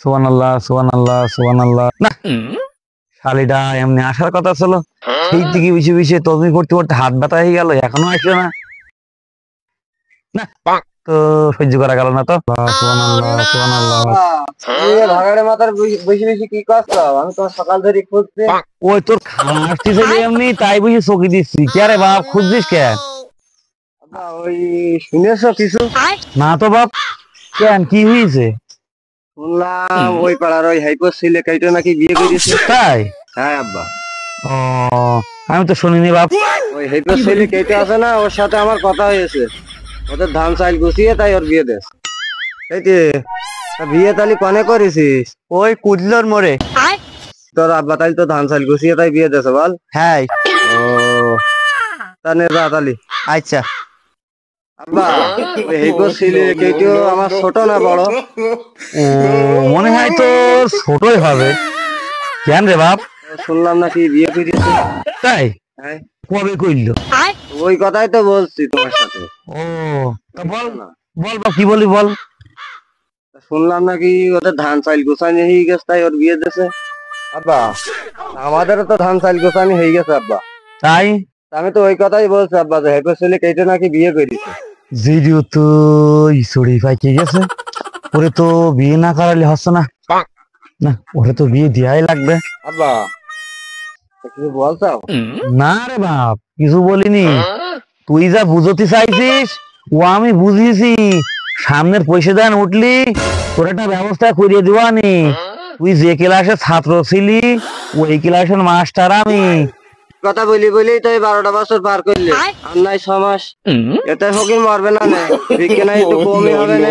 সুবহানাল্লাহ সুবহানাল্লাহ সুবহানাল্লাহ। না, শালিটা এমনি আসার কথা ছিল, সেই থেকে বেশি বেশি তদবি করতে করতে হাত ব্যথা হয়ে গেল, এখনো আসলো না। না, তো সহ্য করা গেল না তো। সুবহানাল্লাহ সুবহানাল্লাহ। ভাগাড়ে মাথার বেশি বেশি কি করছো? আমি তো সকাল ধরে খুঁজছি। ওই তোর খাসটি ছেলে এমনি, তাই বুঝি চকি দিচ্ছি। কে রে বাপ, খুঁজছিস কেন? ওই শুনেছো কিছু? না তো বাপ, কেন কি হয়েছে? শুনলাম ওই পাড়ার ওই হাইপোর ছেলে কাইটা নাকি বিয়ে করেছে। তাই? হ্যাঁ আব্বা। ও, আমি তো শুনিনি বাপ। ওই হাইপোর ছেলে কেটে আছে না, ওর সাথে আমার কথা হয়েছে। ওদের ধান চাইল গুছিয়ে তাই ওর বিয়ে দেশ। এইতে বিয়ে তালি কনে করেছিস? ওই কুদলোর মোড়ে। তোর আব্বা তাই তো ধান চাইল গুছিয়ে তাই বিয়ে দেছে বল। হ্যাঁ। ও তানে যা তালি। আচ্ছা। আব্বা ওই হাইপোর ছেলে কেটেও আমার ছোট না বড়? ও, মনে হয় তো ছোটই হবে। কেন রে বাপ? শুনলাম নাকি বিয়ে করেছে। তাই? হ্যাঁ কবে কইল? ওই কথাই তো বলছি তোমার সাথে। ও, তা বল বল বাপ, কি বলি বল। শুনলাম নাকি ওদের ধান চাইল গোছানি হয়ে গেছে তাই ওর বিয়ে দিয়েছে। আব্বা আমাদেরও তো ধান চাইল গোছানি হয়ে গেছে আব্বা। তাই? আমি তো ওই কথাই বলছি আব্বা, যে হেপের ছেলে কেটে নাকি বিয়ে করেছে। জিডিও তো ইসড়ি পাইকে গেছে, ওরে তো বিয়ে না করালে হচ্ছে না। না, ওরে তো বিয়ে দেওয়াই লাগবে। আব্বা কিছু বলছাও? না রে বাপ, কিছু বলিনি। তুই যা বুঝতে চাইছিস ও আমি বুঝিয়েছি। সামনের পয়সা দেন উঠলি, তোর একটা ব্যবস্থা করিয়ে দিবানি। তুই যে ক্লাসের ছাত্র ছিলি, ওই ক্লাসের মাস্টার আমি। কথা বলি বলেই তো এই 12টা বছর পার করলে, আর নাই 6 মাস। এতে ফকির মরবে না, ভিক্ষে নাই একটু কমই হবে না।